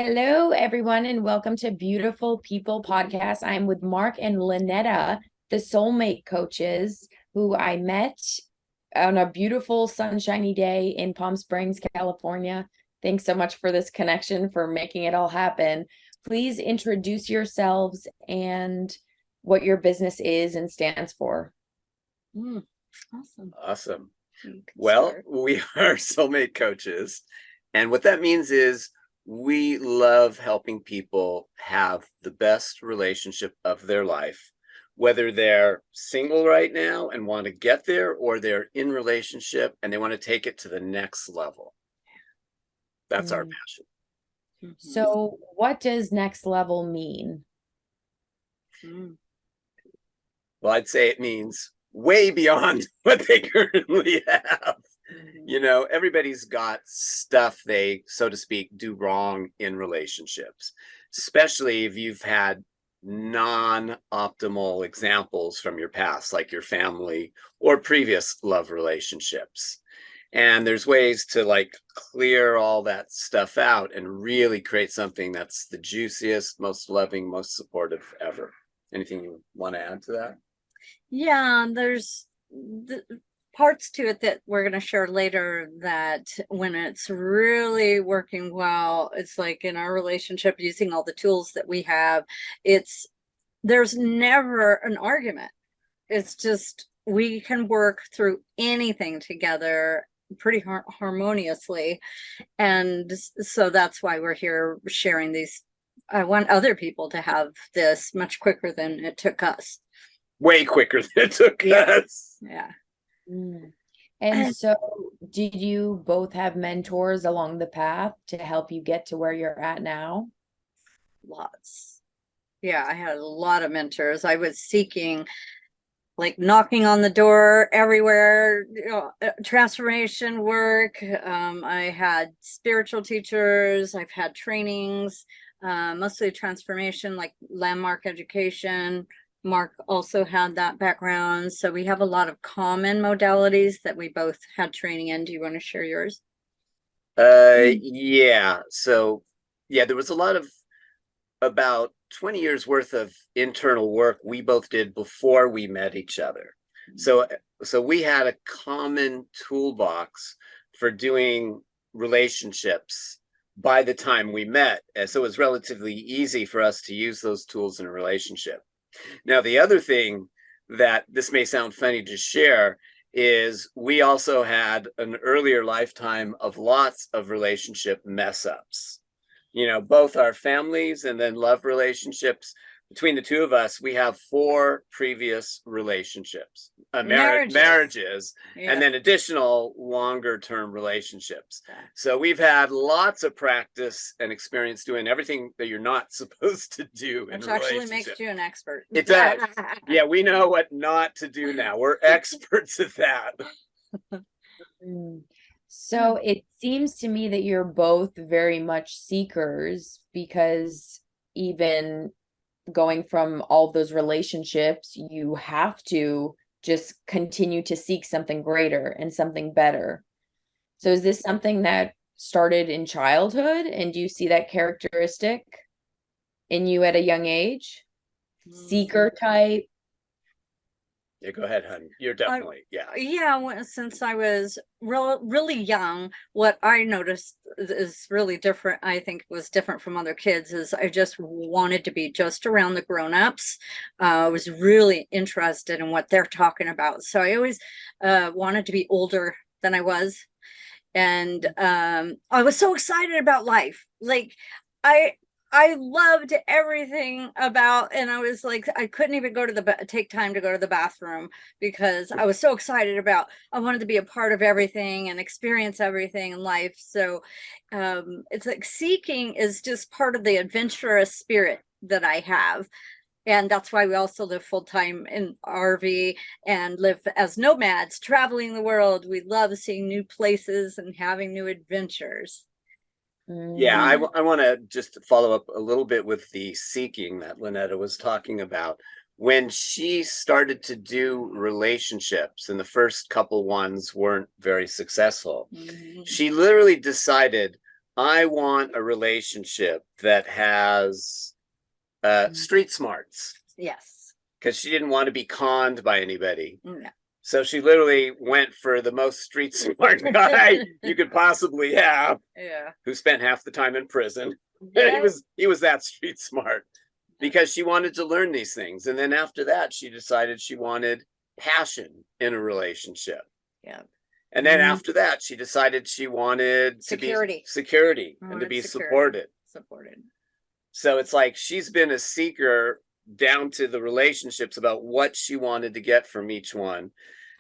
Hello, everyone, and welcome to Beautiful People Podcast. I'm with Mark and Lynetta, the Soulmate coaches, who I met on a beautiful, sunshiny day in Palm Springs, California. Thanks so much for this connection, for making it all happen. Please introduce yourselves and what your business is and stands for. Awesome. Awesome. You can Well, start. we are soulmate coaches. And what that means is we love helping people have the best relationship of their life, whether they're single right now and want to get there, or they're in relationship and they want to take it to the next level. That's our passion. So, what does next level mean? Well, I'd say it means way beyond what they currently have. You know, everybody's got stuff they, so to speak, do wrong in relationships, especially if you've had non-optimal examples from your past, like your family or previous love relationships. And there's ways to like clear all that stuff out and really create something that's the juiciest, most loving, most supportive ever. Anything you want to add to that? Yeah, there's the parts to it that we're going to share later that when it's really working well, it's like in our relationship, using all the tools that we have, there's never an argument. It's just we can work through anything together pretty harmoniously. And so that's why we're here sharing these. I want other people to have this much quicker than it took us. Way quicker than it took us. Yeah. And so, did you both have mentors along the path to help you get to where you're at now? Lots. Yeah, I had a lot of mentors. I was seeking, like knocking on the door everywhere, transformation work. I had spiritual teachers. I've had trainings, mostly transformation, like landmark education. Mark also had that background. So we have a lot of common modalities that we both had training in. Do you want to share yours? Yeah. So, yeah, there was a lot of about 20 years worth of internal work we both did before we met each other. So we had a common toolbox for doing relationships by the time we met. And so it was relatively easy for us to use those tools in a relationship. Now, the other thing that this may sound funny to share is we also had an earlier lifetime of lots of relationship mess ups. You know, both our families and then love relationships. Between the two of us, we have 4 previous relationships, marriages, Yeah. and then additional longer term relationships. So we've had lots of practice and experience doing everything that you're not supposed to do in a Which actually relationship. makes you an expert. It does. Yeah, we know what not to do now. We're experts at that. So it seems to me that you're both very much seekers, because even going from all those relationships, you have to just continue to seek something greater and something better. So is this something that started in childhood, and do you see that characteristic in you at a young age? Seeker type? Yeah, go ahead, hon. You're definitely, Since I was really young, what I noticed is really different. I think was different from other kids is I just wanted to be just around the grown-ups. I was really interested in what they're talking about. So I always wanted to be older than I was. And I was so excited about life. Like I loved everything about, and I was like, I couldn't even go to take time to go to the bathroom because I was so excited about, I wanted to be a part of everything and experience everything in life. So it's like seeking is just part of the adventurous spirit that I have. And that's why we also live full-time in RV and live as nomads, traveling the world. We love seeing new places and having new adventures. Yeah, I want to just follow up a little bit with the seeking that Lynetta was talking about. When she started to do relationships and the first couple ones weren't very successful, she literally decided, I want a relationship that has street smarts, Yes. because she didn't want to be conned by anybody. No. So she literally went for the most street smart guy you could possibly have, Yeah. who spent half the time in prison. Yeah. He was that street smart, because she wanted to learn these things. And then after that, she decided she wanted passion in a relationship. Yeah. And then after that, she decided she wanted Security. security and to be supported. So it's like she's been a seeker down to the relationships about what she wanted to get from each one,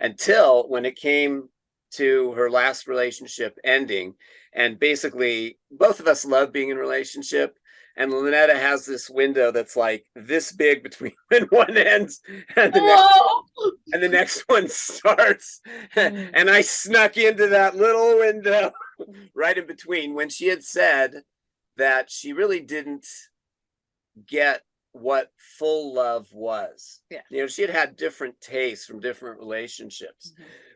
until when it came to her last relationship ending. And basically, both of us love being in a relationship. And Lynetta has this window that's like this big between when one ends and the next one starts. And I snuck into that little window right in between, when she had said that she really didn't get what full love was. Yeah. You know, she had had different tastes from different relationships,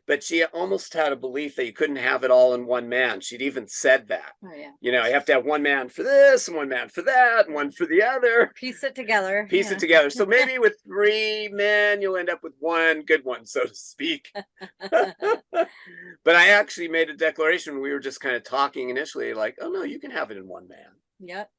but she almost had a belief that you couldn't have it all in one man. She'd even said that. Oh, yeah. You know, you have to have one man for this and one man for that and one for the other. Piece it together. Piece it together. So maybe with 3 men, you'll end up with one good one, so to speak. But I actually made a declaration when we were just kind of talking initially, like, oh no, you can have it in one man. Yep.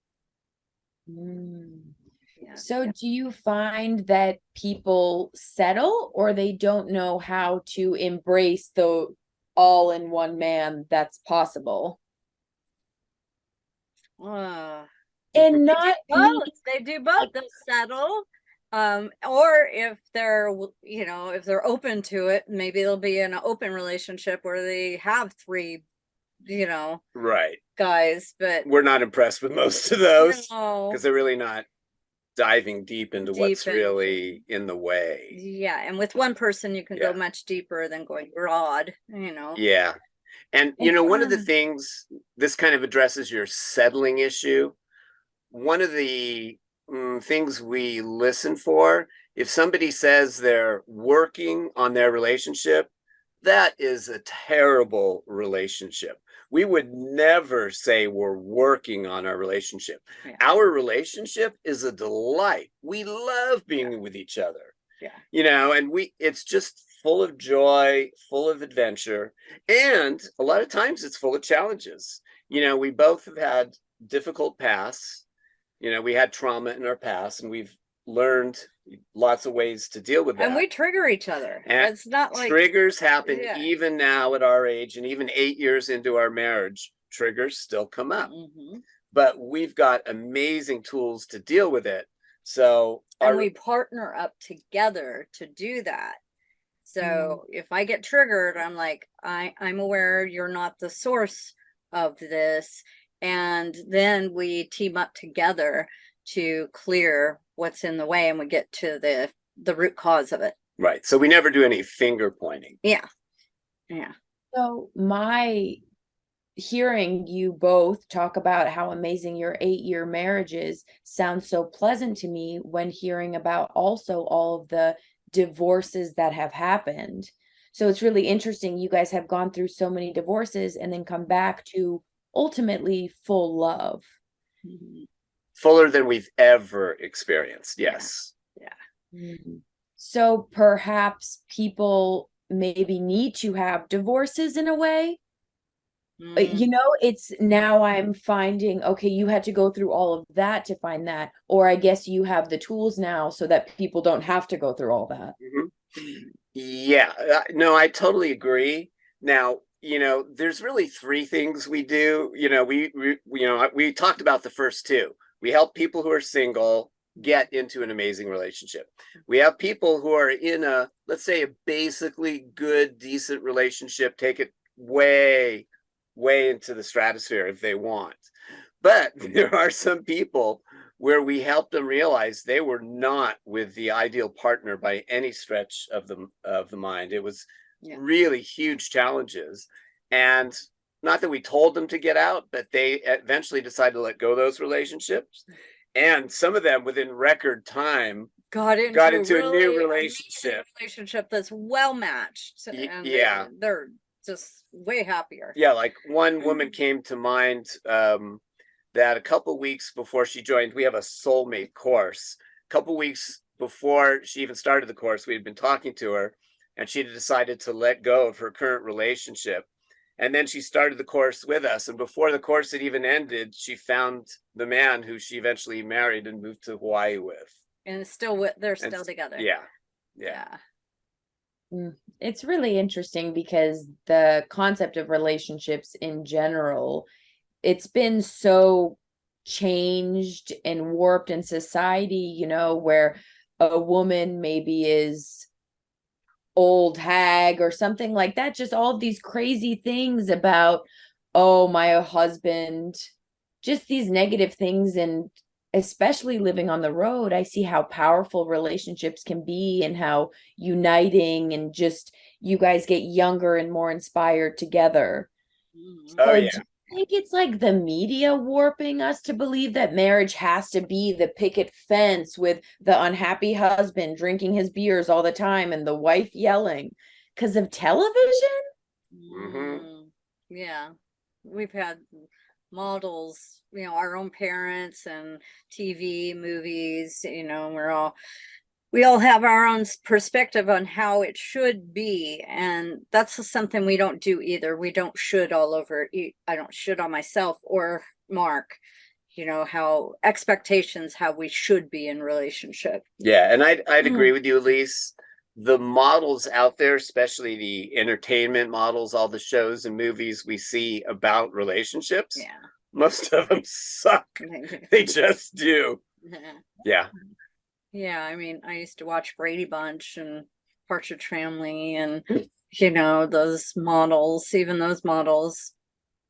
Yeah. So do you find that people settle, or they don't know how to embrace the all in one man that's possible? And not both. They do both. They'll settle. Or if they're, you know, if they're open to it, maybe they'll be in an open relationship where they have 3, you know, right, guys. But we're not impressed with most of those, no, because they're really not diving deep into what's really in the way. Yeah. And with one person, you can go much deeper than going broad, you know. Yeah. And, you know, one of the things, this kind of addresses your settling issue. One of the things we listen for, if somebody says they're working on their relationship, that is a terrible relationship. We would never say we're working on our relationship. Yeah. Our relationship is a delight. We love being with each other. Yeah. You know, and it's just full of joy, full of adventure. And a lot of times it's full of challenges. You know, we both have had difficult pasts. You know, we had trauma in our past, and we've learned lots of ways to deal with that. And we trigger each other. And it's not like triggers happen even now at our age, and even 8 years into our marriage, triggers still come up. But we've got amazing tools to deal with it. So and we partner up together to do that. So if I get triggered, I'm like, I'm aware you're not the source of this. And then we team up together to clear what's in the way, and we get to the root cause of it. Right. So we never do any finger pointing. Yeah. Yeah. So my hearing you both talk about how amazing your 8-year marriage is sounds so pleasant to me, when hearing about also all of the divorces that have happened. So it's really interesting. You guys have gone through so many divorces and then come back to ultimately full love. Fuller than we've ever experienced. Yes. Yeah. So perhaps people maybe need to have divorces in a way. You know, it's now I'm finding, okay, you had to go through all of that to find that, or I guess you have the tools now so that people don't have to go through all that. Yeah, no, I totally agree. Now, you know, there's really 3 things we do. You know, we talked about the first 2. We help people who are single get into an amazing relationship. We have people who are in a, let's say, a basically good, decent relationship, take it way into the stratosphere if they want. But there are some people where we help them realize they were not with the ideal partner by any stretch of the mind. It was really huge challenges. And not that we told them to get out, but they eventually decided to let go of those relationships. And some of them within record time got into a new relationship that's well matched. And they're just way happier. Yeah, like one woman came to mind that a couple weeks before she joined, we have a Soulmate course. A couple weeks before she even started the course, we had been talking to her, and she had decided to let go of her current relationship. And then she started the course with us. And before the course had even ended, she found the man who she eventually married and moved to Hawaii with. And they're still together. Yeah. Yeah. It's really interesting because the concept of relationships in general, it's been so changed and warped in society, you know, where a woman maybe is old hag or something like that. Just all of these crazy things about, oh, my husband, just these negative things. And especially living on the road, I see how powerful relationships can be and how uniting, and just you guys get younger and more inspired together. Oh, So yeah. do you think it's like the media warping us to believe that marriage has to be the picket fence with the unhappy husband drinking his beers all the time and the wife yelling because of television? Yeah, we've had models, you know, our own parents and TV, movies, you know, we all have our own perspective on how it should be, and that's something we don't do either. We don't should all over. I don't should on myself or Mark, you know, how expectations, how we should be in relationship. Yeah, and I'd agree with you, Alise. The models out there, especially the entertainment models, all the shows and movies we see about relationships, Yeah, most of them suck. They just do. Yeah. Yeah, I mean, I used to watch Brady Bunch and Partridge Family, and you know, those models, even those models,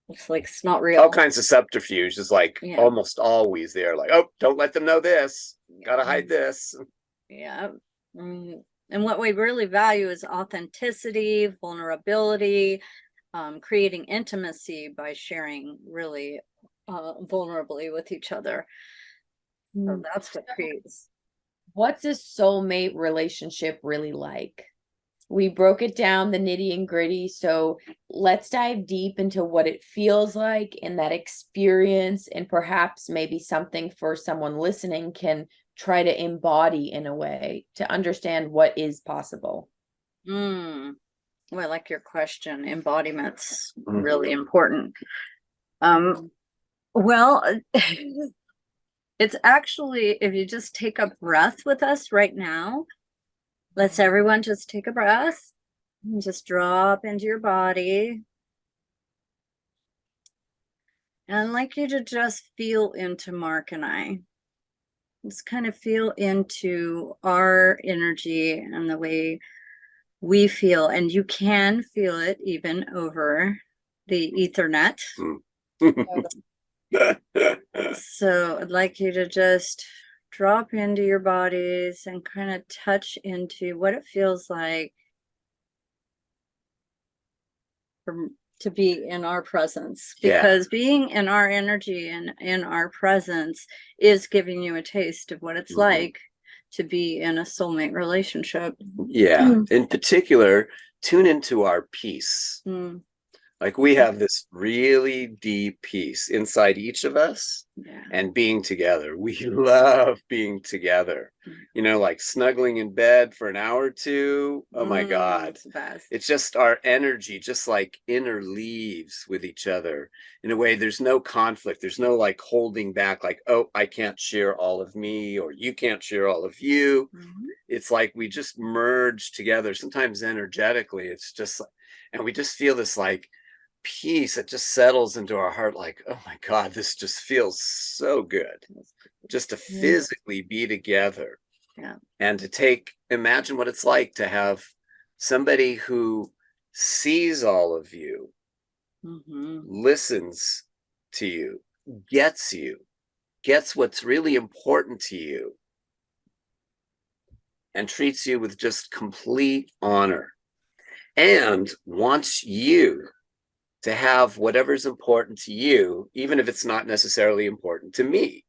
it's like it's not real. All kinds of subterfuge is like almost always there. Like, oh, don't let them know this. Gotta hide this. Yeah. And what we really value is authenticity, vulnerability, creating intimacy by sharing really vulnerably with each other. So that's what creates. What's a soulmate relationship really like? We broke it down, the nitty and gritty. So let's dive deep into what it feels like in that experience, and perhaps maybe something for someone listening can try to embody in a way to understand what is possible. Well, I like your question. Embodiment's really important. Well, it's actually, if you just take a breath with us right now, let's everyone just take a breath and just drop into your body. And I'd like you to just feel into Mark and I. Just kind of feel into our energy and the way we feel. And you can feel it even over the Ethernet. So I'd like you to just drop into your bodies and kind of touch into what it feels like to be in our presence, because being in our energy and in our presence is giving you a taste of what it's like to be in a soulmate relationship. Yeah. In particular, tune into our peace. Like we have this really deep peace inside each of us, and being together. We love being together, you know, like snuggling in bed for an hour or two. Oh my God. It's the best. It's just our energy, just like interleaves with each other in a way. There's no conflict. There's no like holding back, like, oh, I can't share all of me, or you can't share all of you. It's like we just merge together, sometimes energetically. It's just, and we just feel this like peace that just settles into our heart, like, oh my God, this just feels so good just to physically be together. And to imagine what it's like to have somebody who sees all of you, listens to you, gets what's really important to you, and treats you with just complete honor, and wants you to have whatever's important to you, even if it's not necessarily important to me.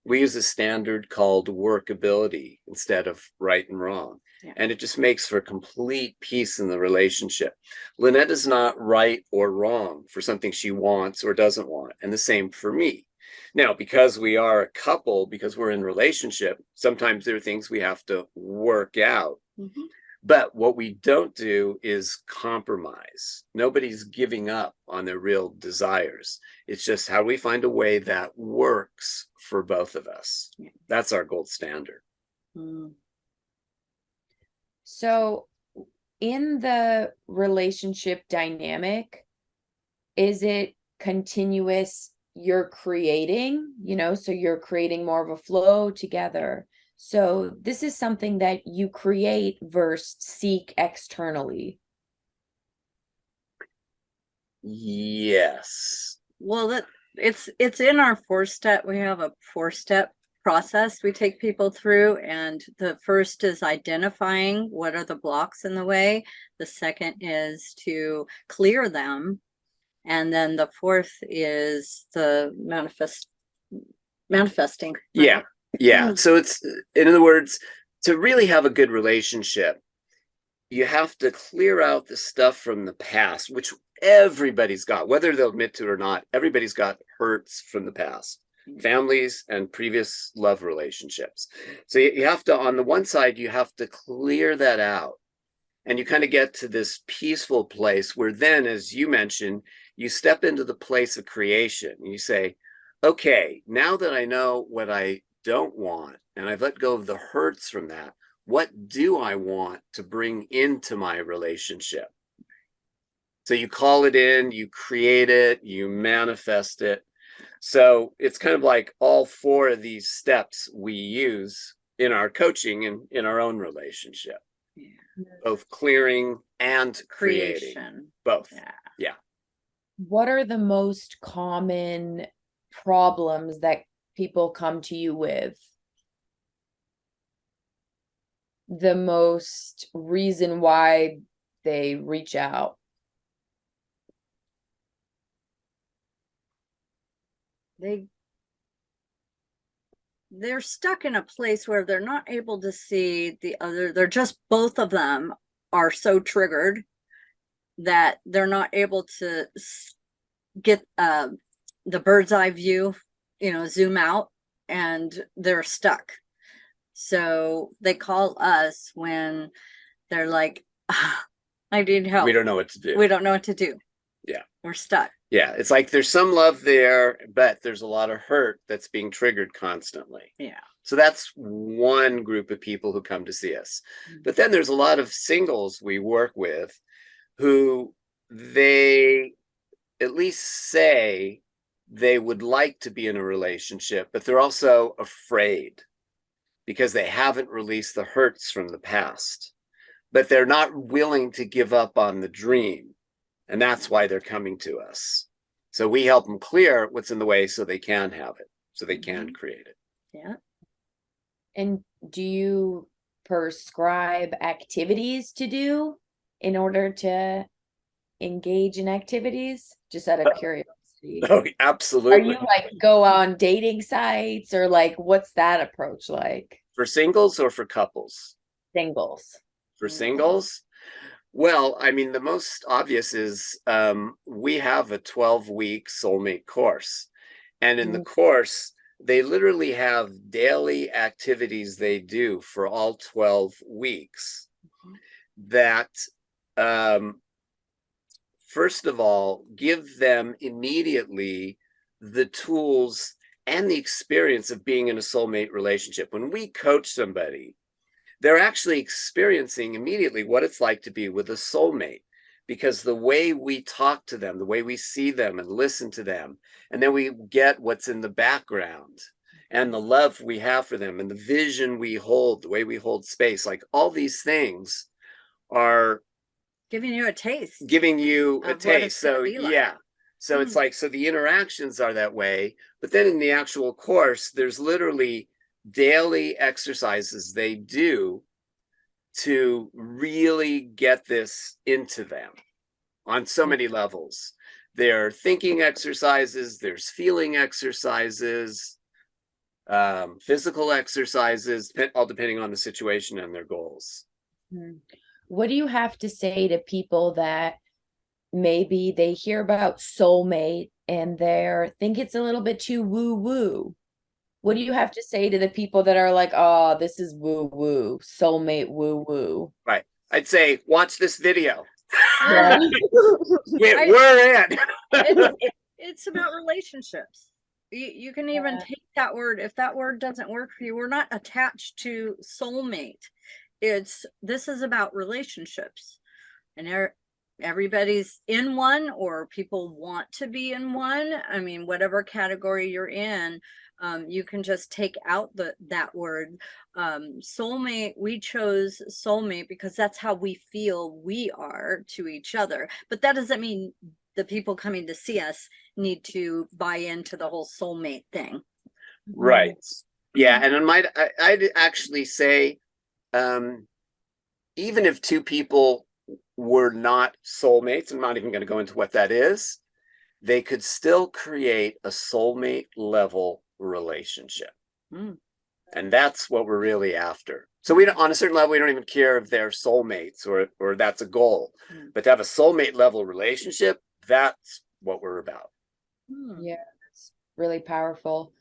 We use a standard called workability instead of right and wrong. Yeah. And it just makes for complete peace in the relationship. Lynetta's not right or wrong for something she wants or doesn't want. And the same for me. Now, because we are a couple, because we're in relationship, sometimes there are things we have to work out. Mhm. But what we don't do is compromise. Nobody's giving up on their real desires. It's just how we find a way that works for both of us. Yeah. That's our gold standard. Mm. So in the relationship dynamic, is it continuous? You're creating, so you're creating more of a flow together. So this is something that you create versus seek externally. Yes. Well, it's in our 4-step. We have a 4-step process we take people through, and the first is identifying what are the blocks in the way. The second is to clear them, and then the fourth is the manifesting. Yeah. Yeah. So it's, in other words, to really have a good relationship, you have to clear out the stuff from the past, which everybody's got, whether they'll admit to it or not. Everybody's got hurts from the past, families and previous love relationships. So you have to, on the one side, you have to clear that out. And you kind of get to this peaceful place where then, as you mentioned, you step into the place of creation. And you say, okay, now that I know what I don't want, and I've let go of the hurts from that, what do I want to bring into my relationship? So you call it in, you create it, you manifest it. So it's kind of like all 4 of these steps we use in our coaching and in our own relationship. Yeah. Both clearing and creating. Creation. Both. Yeah. Yeah. What are the most common problems that people come to you with? The most reason why they reach out? They're stuck in a place where they're not able to see the other. They're just, both of them are so triggered that they're not able to get the bird's eye view, zoom out, and they're stuck. So they call us when they're like, I need help. We don't know what to do. We don't know what to do. Yeah. We're stuck. Yeah. It's like there's some love there, but there's a lot of hurt that's being triggered constantly. Yeah. So that's one group of people who come to see us. But then there's a lot of singles we work with who they at least say they would like to be in a relationship, but they're also afraid because they haven't released the hurts from the past, but they're not willing to give up on the dream. And that's why they're coming to us. So we help them clear what's in the way so they can have it, so they can create it. Yeah. And do you prescribe activities to do in order to engage in activities? Just out of curiosity. Oh, absolutely. Are you like go on dating sites, or like what's that approach like? For singles or for couples? Singles. For singles? Well, I mean, the most obvious is we have a 12-week Soulmate course. And in the course, they literally have daily activities they do for all 12 weeks that, first of all, give them immediately the tools and the experience of being in a soulmate relationship. When we coach somebody, they're actually experiencing immediately what it's like to be with a soulmate, because the way we talk to them, the way we see them and listen to them, and then we get what's in the background and the love we have for them and the vision we hold, the way we hold space, like all these things are giving you a taste. So yeah. So it's like, so the interactions are that way, but then in the actual course, there's literally daily exercises they do to really get this into them on so many levels. There are thinking exercises, there's feeling exercises, physical exercises, all depending on the situation and their goals. What do you have to say to people that maybe they hear about soulmate and they think it's a little bit too woo woo? What do you have to say to the people that are like, oh, this is woo woo, soulmate woo woo? Right. I'd say, watch this video. Yeah. We're in. It's about relationships. You can even take that word. If that word doesn't work for you, we're not attached to soulmate. This is about relationships, and everybody's in one, or people want to be in one. I mean, whatever category you're in, you can just take out that word. Soulmate, we chose soulmate because that's how we feel we are to each other. But that doesn't mean the people coming to see us need to buy into the whole soulmate thing. Right. Yeah. And I'd actually say, even if two people were not soulmates, I'm not even going to go into what that is, they could still create a soulmate level relationship. And that's what we're really after. So we don't, on a certain level, we don't even care if they're soulmates or that's a goal. But to have a soulmate level relationship, that's what we're about. Yeah, it's really powerful.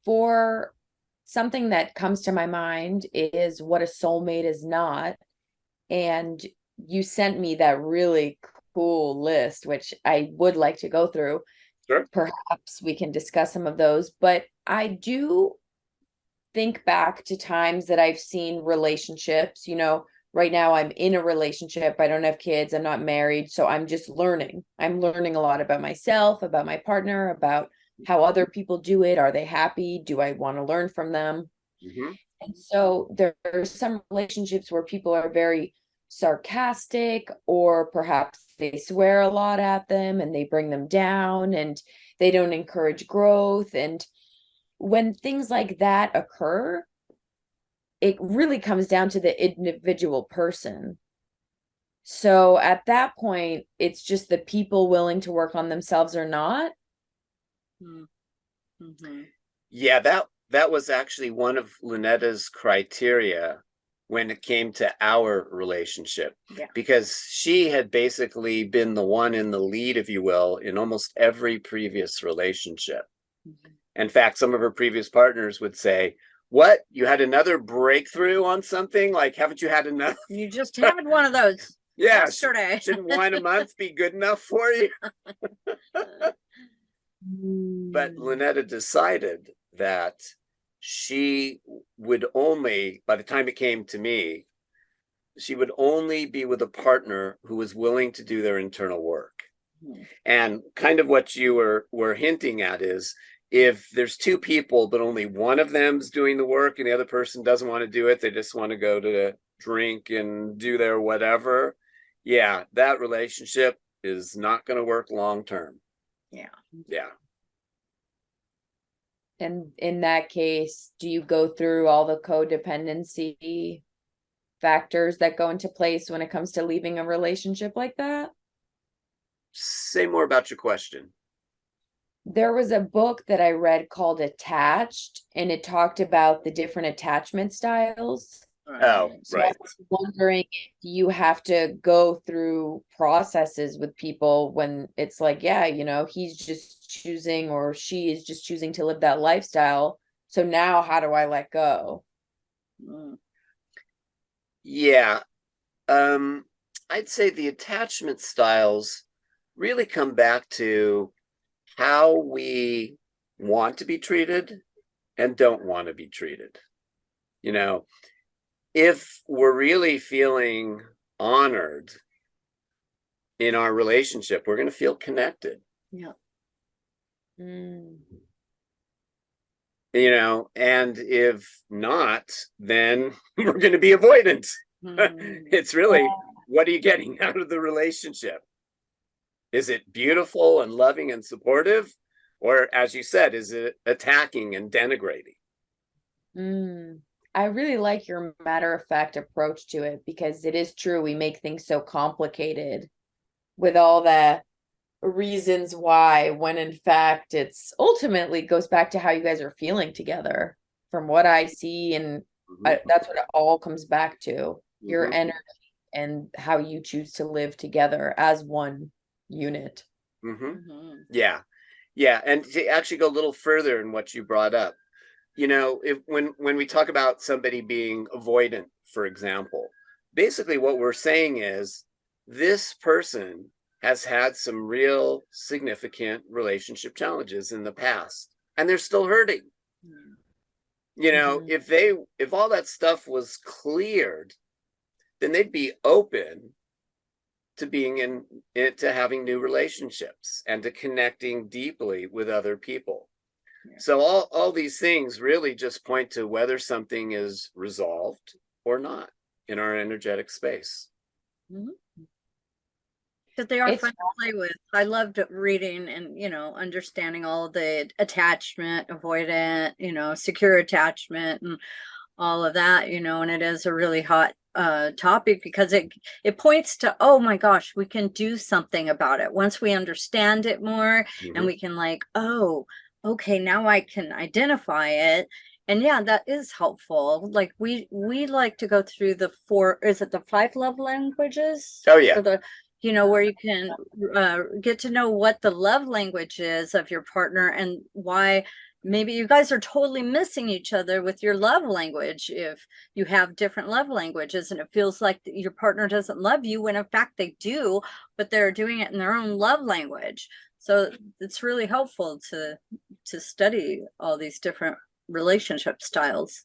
For something that comes to my mind is what a soulmate is not. And you sent me that really cool list, which I would like to go through. Sure. Perhaps we can discuss some of those, but I do think back to times that I've seen relationships, right now I'm in a relationship. I don't have kids. I'm not married. So I'm just learning. I'm learning a lot about myself, about my partner, about how other people do it. Are they happy? Do I want to learn from them? And so there are some relationships where people are very sarcastic, or perhaps they swear a lot at them and they bring them down and they don't encourage growth. And when things like that occur, it really comes down to the individual person. So at that point, it's just the people willing to work on themselves or not. Yeah, that was actually one of Lynetta's criteria when it came to our relationship. Yeah. Because she had basically been the one in the lead, if you will, in almost every previous relationship. In fact, some of her previous partners would say, what? You had another breakthrough on something? Like, haven't you had enough? You just had one of those yesterday. Shouldn't wine a month be good enough for you? But Lynetta decided that she would only, by the time it came to me, she would only be with a partner who was willing to do their internal work. And kind of what you were hinting at is, if there's two people, but only one of them's doing the work and the other person doesn't want to do it, they just want to go to drink and do their whatever. Yeah, that relationship is not going to work long term. Yeah. And in that case, do you go through all the codependency factors that go into place when it comes to leaving a relationship like that? Say more about your question. There was a book that I read called Attached, and it talked about the different attachment styles. Oh, So right. I was wondering if you have to go through processes with people when it's like, yeah, he's just choosing, or she is just choosing to live that lifestyle. So now how do I let go? Yeah. I'd say the attachment styles really come back to how we want to be treated and don't want to be treated. If we're really feeling honored in our relationship, we're going to feel connected. Yeah. And if not, then we're going to be avoidant. It's really, what are you getting out of the relationship? Is it beautiful and loving and supportive? Or, as you said, is it attacking and denigrating? I really like your matter-of-fact approach to it, because it is true, we make things so complicated with all the reasons why, when in fact it's ultimately goes back to how you guys are feeling together from what I see. And that's what it all comes back to, your Mhm. energy and how you choose to live together as one unit. Yeah. Yeah. And to actually go a little further in what you brought up, you know, if when we talk about somebody being avoidant, for example, basically what we're saying is this person has had some real significant relationship challenges in the past, and they're still hurting. You know, Mhm. if all that stuff was cleared, then they'd be open to being to having new relationships and to connecting deeply with other people. So all these things really just point to whether something is resolved or not in our energetic space. Because they are It's fun to play with. I loved reading and, understanding all the attachment, avoidant, secure attachment and all of that, and it is a really hot topic because it points to, oh my gosh, we can do something about it once we understand it more, and we can like, oh, okay, now I can identify it. And yeah, that is helpful. Like we like to go through the is it the 5 love languages? Oh yeah. Or the, where you can get to know what the love language is of your partner and why maybe you guys are totally missing each other with your love language if you have different love languages and it feels like your partner doesn't love you when in fact they do, but they're doing it in their own love language. So it's really helpful to study all these different relationship styles.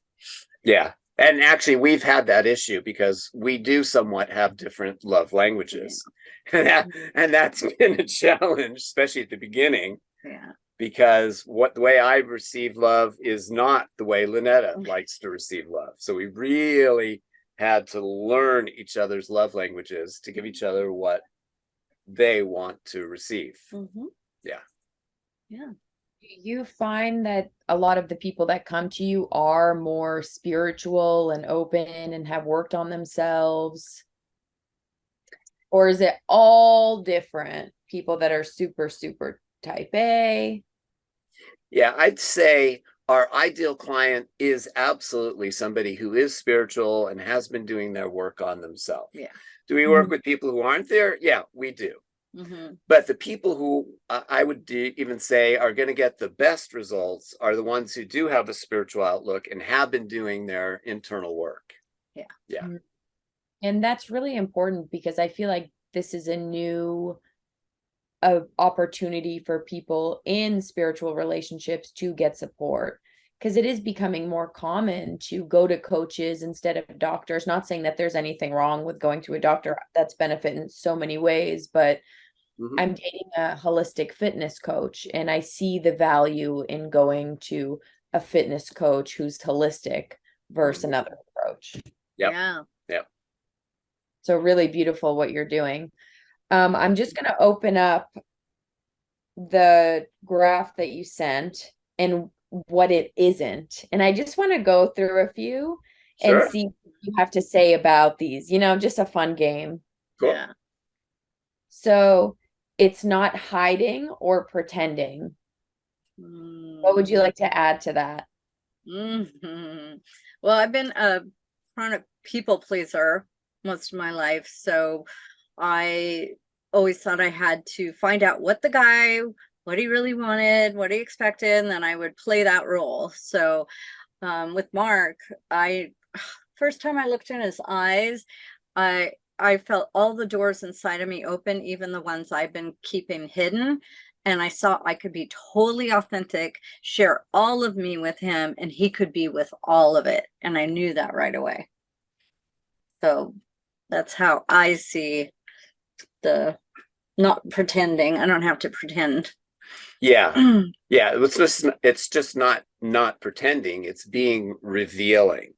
Yeah. And actually, we've had that issue because we do somewhat have different love languages. And that's been a challenge, especially at the beginning. Yeah. Because the way I receive love is not the way Lynetta likes to receive love. So we really had to learn each other's love languages to give each other what they want to receive. Yeah. Yeah. Do you find that a lot of the people that come to you are more spiritual and open and have worked on themselves? Or is it all different people that are super, super type A? Yeah, I'd say our ideal client is absolutely somebody who is spiritual and has been doing their work on themselves. Yeah. Do we work with people who aren't there? Yeah, we do. But the people who I would even say are going to get the best results are the ones who do have a spiritual outlook and have been doing their internal work. Yeah. Yeah. And that's really important because I feel like this is a new opportunity for people in spiritual relationships to get support, because it is becoming more common to go to coaches instead of doctors. Not saying that there's anything wrong with going to a doctor, that's benefit in so many ways, but I'm dating a holistic fitness coach and I see the value in going to a fitness coach who's holistic versus another approach. Yep. Yeah. Yep. So really beautiful what you're doing. I'm just going to open up the graph that you sent and what it isn't. And I just want to go through a few and see what you have to say about these, just a fun game. Cool. Yeah. So it's not hiding or pretending. What would you like to add to that? Well, I've been a chronic people pleaser most of my life. So I always thought I had to find out what he really wanted, what he expected, and then I would play that role. So with Mark, first time I looked in his eyes, I felt all the doors inside of me open, even the ones I've been keeping hidden. And I saw I could be totally authentic, share all of me with him, and he could be with all of it. And I knew that right away. So that's how I see the not pretending. I don't have to pretend. Yeah. Yeah. It's just not pretending. It's being revealing.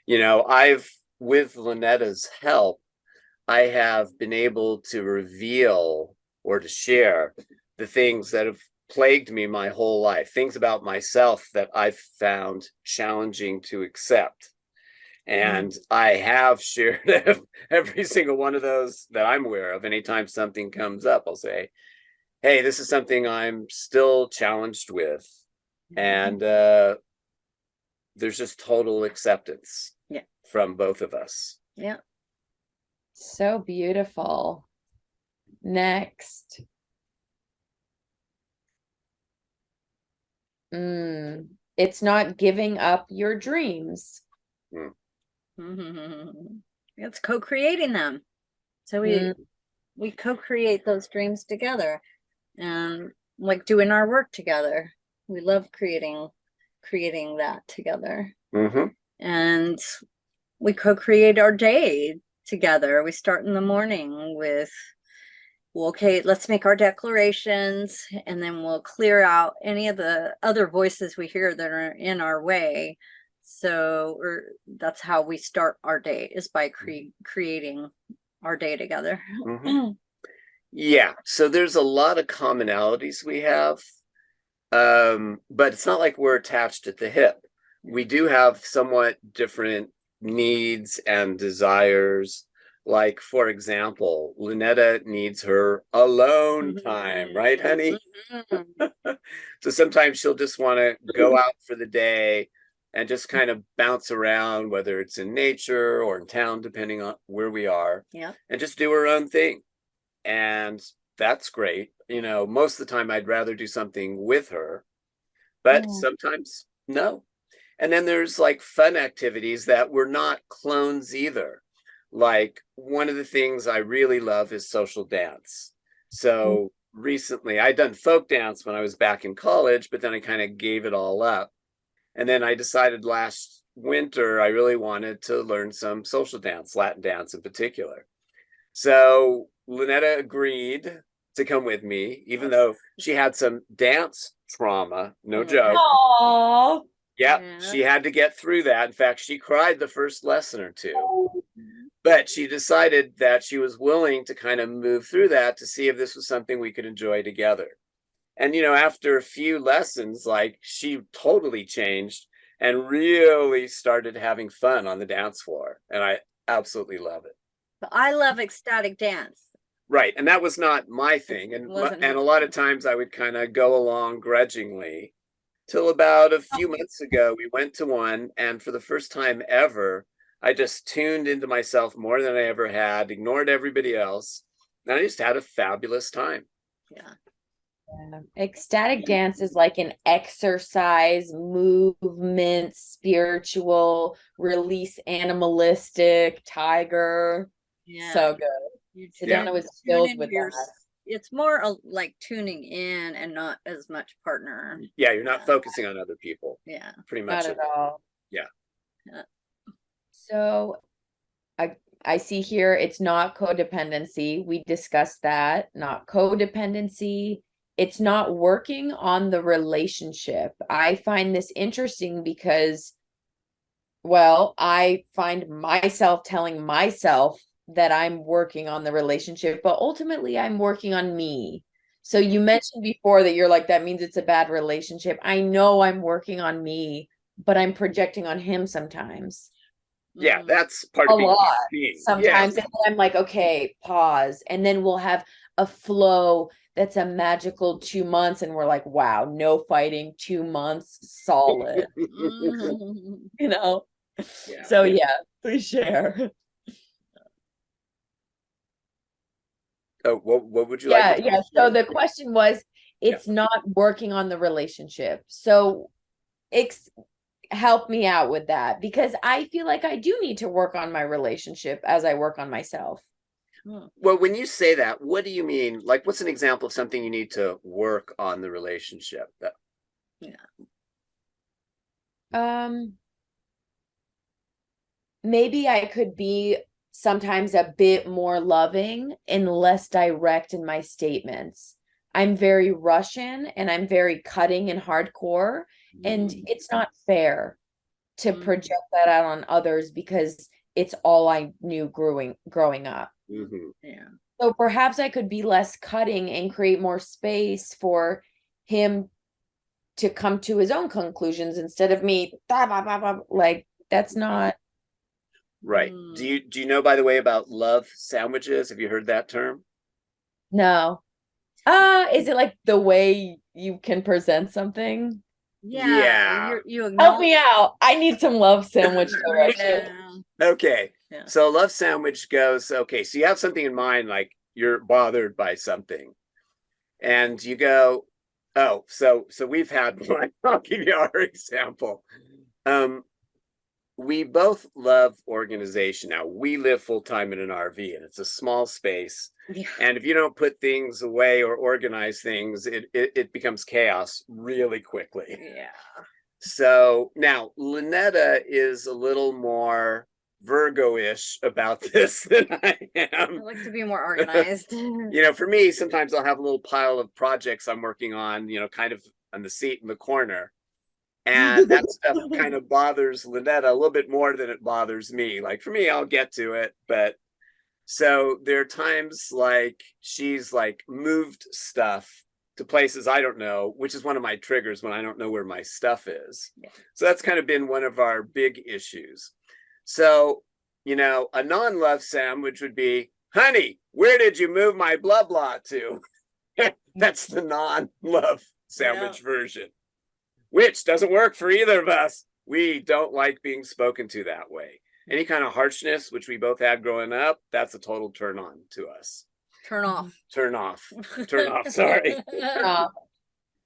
With Lynetta's help, I have been able to reveal or to share the things that have plagued me my whole life, things about myself that I've found challenging to accept. And I have shared every single one of those that I'm aware of. Anytime something comes up, I'll say, hey, this is something I'm still challenged with. And there's just total acceptance from both of us. Yeah. So beautiful. Next. It's not giving up your dreams. It's co-creating them. So we co-create those dreams together, and like doing our work together. We love creating that together. And we co-create our day together. We start in the morning with, well, okay, let's make our declarations, and then we'll clear out any of the other voices we hear that are in our way. So that's how we start our day, is by creating our day together. Yeah, so there's a lot of commonalities we have, but it's not like we're attached at the hip. We do have somewhat different needs and desires. Like, for example, Lynetta needs her alone time, right, honey? So sometimes she'll just want to go out for the day and just kind of bounce around, whether it's in nature or in town, depending on where we are, and just do her own thing. And that's great. You know, most of the time I'd rather do something with her, but sometimes no. And then there's like fun activities that we're not clones either. Like, one of the things I really love is social dance. So recently I'd done folk dance when I was back in college, but then I kind of gave it all up. And then I decided last winter I really wanted to learn some social dance, Latin dance in particular. So Lynetta agreed to come with me, even though she had some dance trauma, no joke. Aww. Yeah, she had to get through that. In fact, she cried the first lesson or two. But she decided that she was willing to kind of move through that to see if this was something we could enjoy together. And, you know, after a few lessons, like, she totally changed and really started having fun on the dance floor. And I absolutely love it. I love ecstatic dance. Right. And that was not my thing. And a lot of times I would kind of go along grudgingly, till about a few months ago, we went to one. And for the first time ever, I just tuned into myself more than I ever had, ignored everybody else. And I just had a fabulous time. Yeah. Ecstatic dance is like an exercise, movement, spiritual, release, animalistic, tiger. So good. Sedona was filled with that. It's more like tuning in and not as much partner. Yeah, you're not focusing on other people. Yeah. Pretty much. Not at all. Yeah. So I see here it's not codependency. We discussed that. Not codependency. It's not working on the relationship. I find this interesting because, well, I find myself telling myself that I'm working on the relationship, but ultimately I'm working on me. So you mentioned before that you're like, that means it's a bad relationship. I know I'm working on me, but I'm projecting on him sometimes. Yeah, that's part of being sometimes. And I'm like, okay, pause. And then we'll have a flow that's a magical 2 months. And we're like, wow, no fighting, 2 months, solid. You know? Yeah. So yeah, please share. Oh, what would you like? Yeah. So the question was, it's not working on the relationship. So help me out with that, because I feel like I do need to work on my relationship as I work on myself. Well, when you say that, what do you mean? Like, what's an example of something you need to work on the relationship? Maybe I could be sometimes a bit more loving and less direct in my statements. I'm very Russian and I'm very cutting and hardcore, and it's not fair to project that out on others because it's all I knew growing up. Yeah. So perhaps I could be less cutting and create more space for him to come to his own conclusions instead of me like, that's not right. Do you know, by the way, about love sandwiches? Have you heard that term? No. Is it like the way you can present something? Yeah. You Help acknowledge. me out. I need some love sandwich directions. Yeah. Okay. Yeah. So love sandwich goes, okay, so you have something in mind, like you're bothered by something. And you go, oh, so we've had one. I'll give you our example. We both love organization. Now we live full time in an RV, and it's a small space. Yeah. And if you don't put things away or organize things, it becomes chaos really quickly. Yeah. So now Lynetta is a little more Virgo-ish about this than I I am. like to be more organized. For me, sometimes I'll have a little pile of projects I'm working on, kind of on the seat in the corner. And that stuff kind of bothers Lynetta a little bit more than it bothers me. Like for me, I'll get to it. But so there are times like she's like moved stuff to places I don't know, which is one of my triggers when I don't know where my stuff is. Yeah. So that's kind of been one of our big issues. So, a non-love sandwich would be, honey, where did you move my blah blah to? That's the non-love sandwich version, which doesn't work for either of us. We don't like being spoken to that way. Any kind of harshness, which we both had growing up, that's a total turn on to us. Turn off. Turn off. Turn off. Sorry.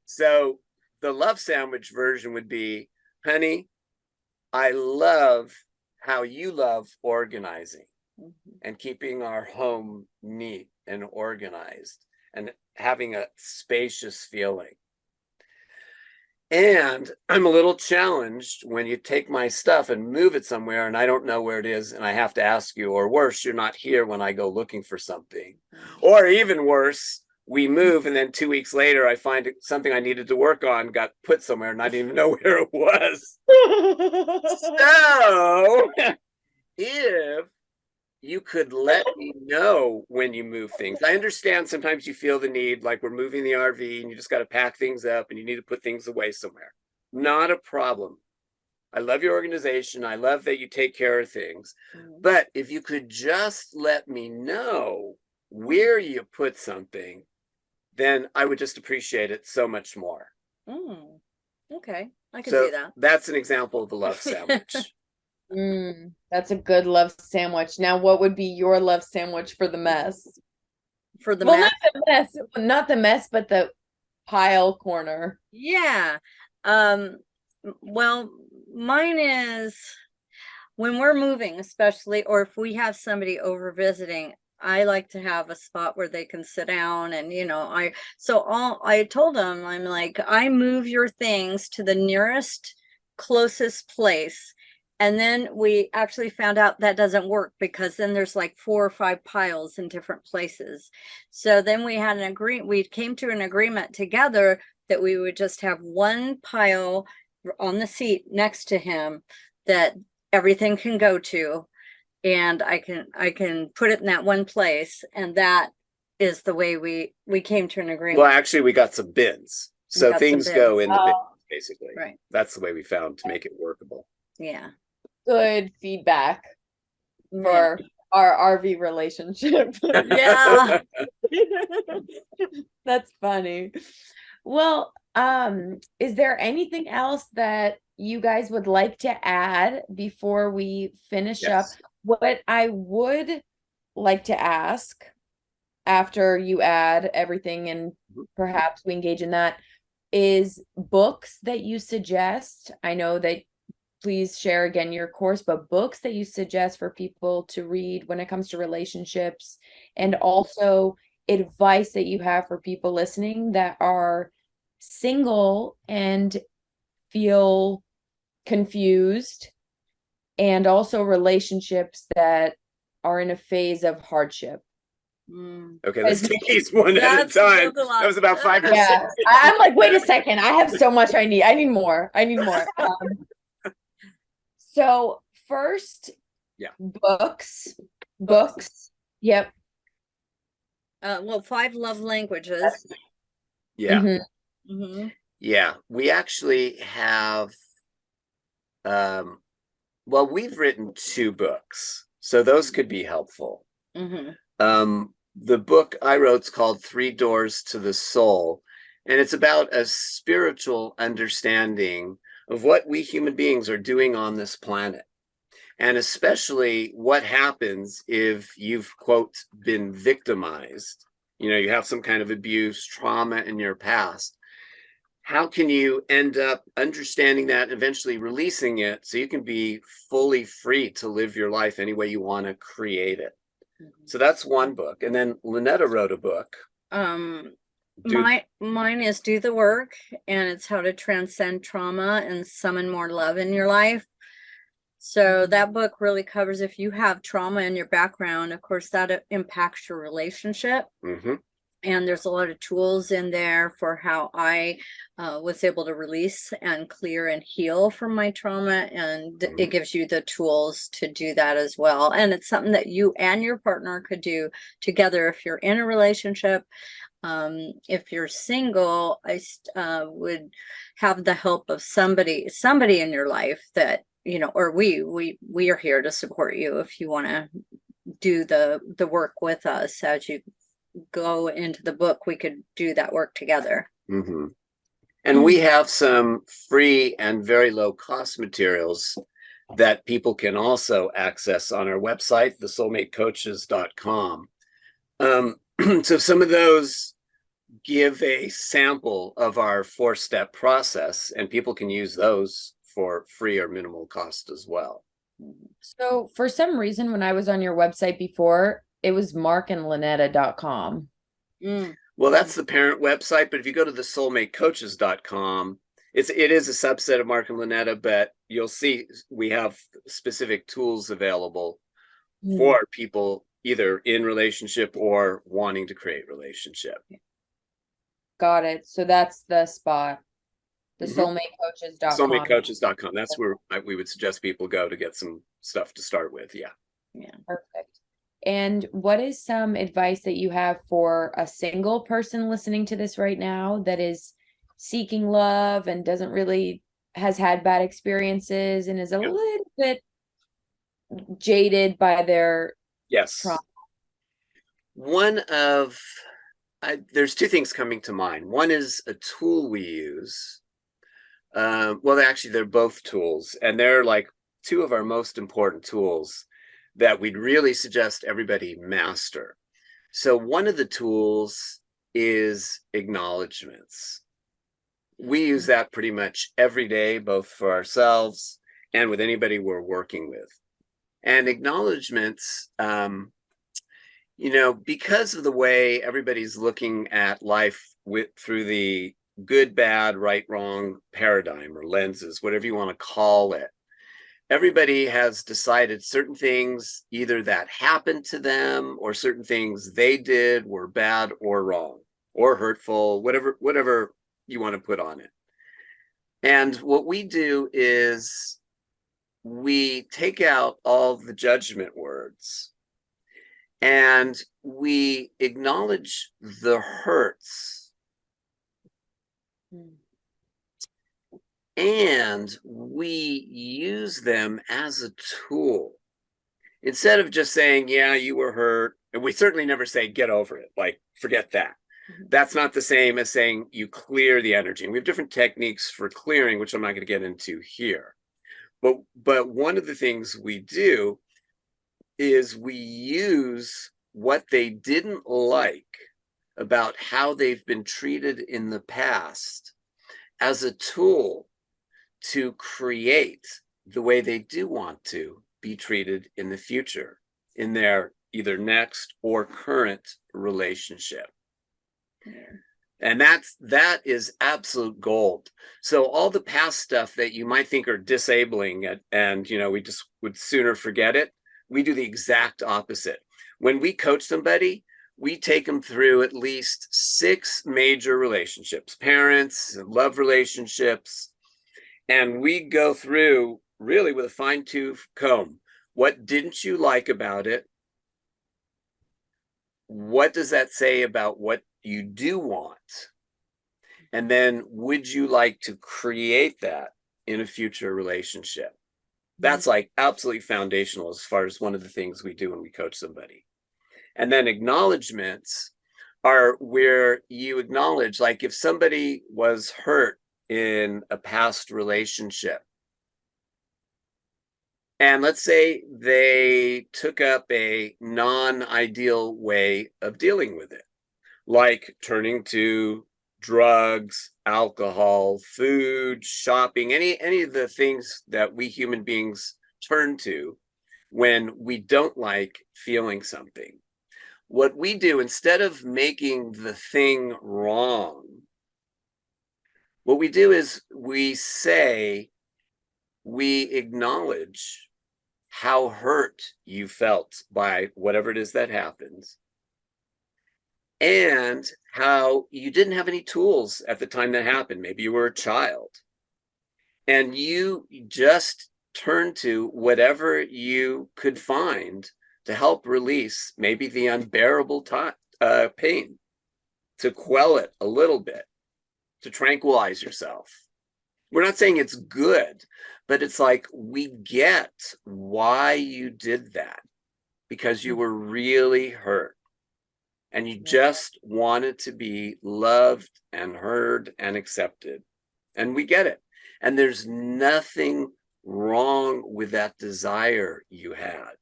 So the love sandwich version would be, honey, I love how you love organizing and keeping our home neat and organized and having a spacious feeling. And I'm a little challenged when you take my stuff and move it somewhere and I don't know where it is and I have to ask you, or worse, you're not here when I go looking for something. Or even worse, we move and then 2 weeks later I find something I needed to work on got put somewhere and I didn't even know where it was. So if you could let me know when you move things. I understand sometimes you feel the need, like we're moving the RV and you just got to pack things up and you need to put things away somewhere. Not a problem. I love your organization. I love that you take care of things. But if you could just let me know where you put something, then I would just appreciate it so much more. Okay, I can do that. That's an example of the love sandwich. That's a good love sandwich. Now, what would be your love sandwich for the mess? For the mess? Not the mess, but the pile corner. Yeah. Well, mine is when we're moving, especially, or if we have somebody over visiting, I like to have a spot where they can sit down and, I told them, I'm like, I move your things to the nearest, closest place. And then we actually found out that doesn't work because then there's like 4 or 5 piles in different places. So then we came to an agreement together that we would just have one pile on the seat next to him that everything can go to. And I can put it in that one place. And that is the way we came to an agreement. Well, actually, we got some bins. So things go in the bins, basically. Right. That's the way we found to make it workable. Yeah. Good feedback for our RV relationship. Yeah. That's funny. Well, is there anything else that you guys would like to add before we finish up? What I would like to ask after you add everything and perhaps we engage in that is books that you suggest. I know that please share again your course, but books that you suggest for people to read when it comes to relationships, and also advice that you have for people listening that are single and feel confused, and also relationships that are in a phase of hardship. Okay, let's take these one at a time. That was about 5 or 6. I'm like, wait a second. I have so much I need more. So first, books. Yep. Well, 5 love languages. Yeah. Yeah. We actually have, we've written 2 books, so those could be helpful. the book I wrote is called Three Doors to the Soul, and it's about a spiritual understanding of what we human beings are doing on this planet, and especially what happens if you've, quote, been victimized. You know, you have some kind of abuse, trauma in your past. How can you end up understanding that and eventually releasing it so you can be fully free to live your life any way you want to create it? So that's one book. And then Lynetta wrote a book. Mine is Do the Work, and it's how to transcend trauma and summon more love in your life. So that book really covers, if you have trauma in your background, of course, that impacts your relationship. Mm-hmm. And there's a lot of tools in there for how I was able to release and clear and heal from my trauma. And it gives you the tools to do that as well. And it's something that you and your partner could do together if you're in a relationship. If you're single, I would have the help of somebody in your life that, you know, or we are here to support you if you want to do the work with us. As you go into the book, we could do that work together. Mm-hmm. And we have some free and very low cost materials that people can also access on our website, thesoulmatecoaches.com. So some of those give a sample of our 4-step process, and people can use those for free or minimal cost as well. So for some reason, when I was on your website before, it was markandlynetta.com. Well, that's the parent website, but if you go to thesoulmatecoaches.com, it is a subset of Mark and Lynetta, but you'll see we have specific tools available for people either in relationship or wanting to create relationship. Got it. So that's the spot. The soulmatecoaches.com. Soulmatecoaches.com. That's where we would suggest people go to get some stuff to start with. Yeah. Perfect. And what is some advice that you have for a single person listening to this right now that is seeking love and has had bad experiences and is a little bit jaded by their trauma? There's two things coming to mind. One is a tool we use. Well, actually, they're both tools, and they're like two of our most important tools that we'd really suggest everybody master. So one of the tools is acknowledgments. We use that pretty much every day, both for ourselves and with anybody we're working with. And acknowledgments, you know, because of the way everybody's looking at life through the good, bad, right, wrong paradigm or lenses, whatever you want to call it, everybody has decided certain things either that happened to them or certain things they did were bad or wrong or hurtful, whatever you want to put on it. And what we do is we take out all the judgment words and we acknowledge the hurts. And we use them as a tool. Instead of just saying, yeah, you were hurt. And we certainly never say, get over it. Like, forget that. That's not the same as saying you clear the energy. And we have different techniques for clearing, which I'm not going to get into here. But one of the things we do is we use what they didn't like about how they've been treated in the past as a tool to create the way they do want to be treated in the future in their either next or current relationship. And that is absolute gold. So all the past stuff that you might think are disabling and you know, we just would sooner forget it, we do the exact opposite. When we coach somebody, we take them through at least 6 major relationships, parents, love relationships, and we go through really with a fine-tooth comb. What didn't you like about it? What does that say about what you do want? And then would you like to create that in a future relationship? That's like absolutely foundational as far as one of the things we do when we coach somebody. And then acknowledgments are where you acknowledge, like if somebody was hurt in a past relationship, and let's say they took up a non-ideal way of dealing with it, like turning to drugs, alcohol, food, shopping, any of the things that we human beings turn to when we don't like feeling something. What we do, instead of making the thing wrong, what we do is we acknowledge how hurt you felt by whatever it is that happens, and how you didn't have any tools at the time that happened. Maybe you were a child and you just turned to whatever you could find to help release maybe the unbearable pain, to quell it a little bit, to tranquilize yourself. We're not saying it's good, but it's like we get why you did that, because you were really hurt and you just wanted to be loved and heard and accepted. And we get it. And there's nothing wrong with that desire you had.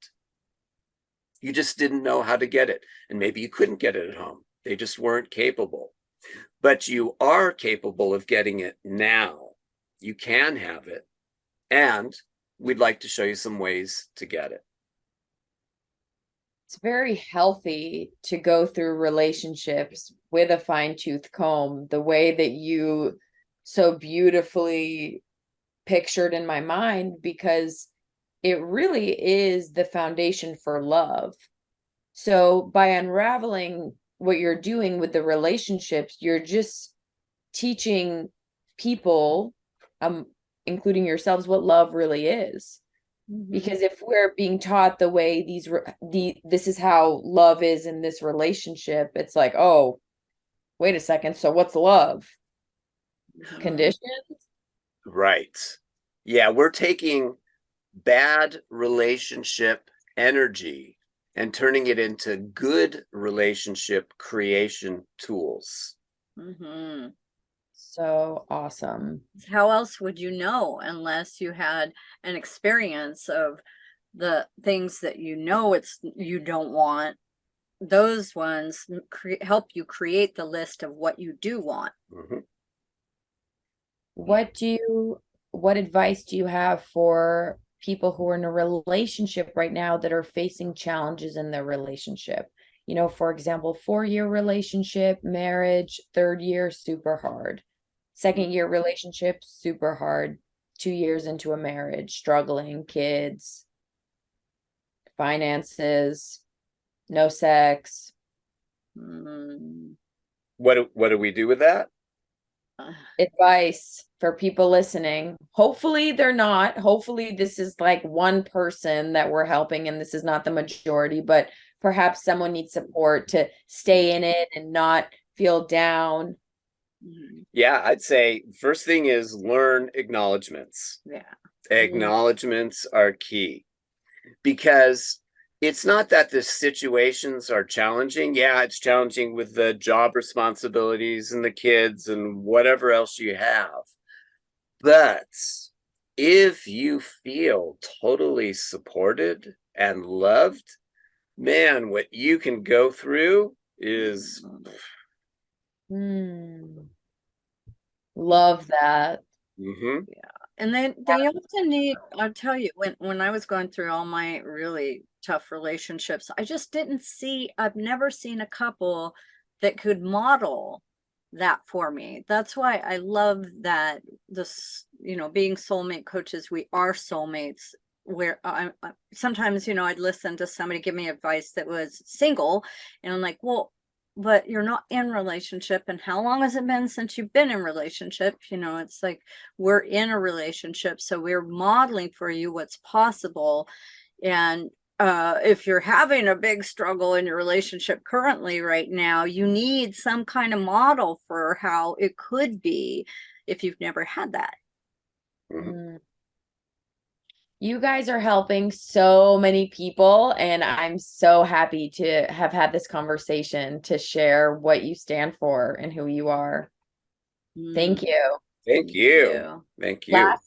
You just didn't know how to get it. And maybe you couldn't get it at home. They just weren't capable. But you are capable of getting it now. You can have it. And we'd like to show you some ways to get it. It's very healthy to go through relationships with a fine-tooth comb, the way that you so beautifully pictured in my mind, because it really is the foundation for love. So by unraveling what you're doing with the relationships, you're just teaching people, including yourselves, what love really is. Because if we're being taught the way this is how love is in this relationship, it's like, oh, wait a second, so what's love? Conditions? Right. Yeah, we're taking bad relationship energy and turning it into good relationship creation tools. So awesome. How else would you know unless you had an experience of the things that you don't want? Those ones help you create the list of what you do want. What advice do you have for people who are in a relationship right now that are facing challenges in their relationship? You know, for example, 4-year relationship, marriage, 3rd year, super hard. 2nd year relationship, super hard. 2 years into a marriage, struggling, kids, finances, no sex. What do we do with that? Advice for people listening. Hopefully they're not. Hopefully this is like one person that we're helping and this is not the majority, but perhaps someone needs support to stay in it and not feel down. Yeah, I'd say first thing is learn acknowledgments. Yeah. Acknowledgments are key, because it's not that the situations are challenging. Yeah, it's challenging with the job responsibilities and the kids and whatever else you have. But if you feel totally supported and loved, man, what you can go through is... Love that. Yeah. And they often need, I'll tell you, when I was going through all my really tough relationships, I've never seen a couple that could model that for me. That's why I love that being soulmate coaches, we are soulmates, where sometimes, I'd listen to somebody give me advice that was single, and I'm like, well, but you're not in relationship, and how long has it been since you've been in relationship? It's like, we're in a relationship, so we're modeling for you what's possible. And if you're having a big struggle in your relationship currently right now, you need some kind of model for how it could be if you've never had that. You guys are helping so many people, and I'm so happy to have had this conversation to share what you stand for and who you are. Thank Mm, you. Thank thank you. you. Thank you. Last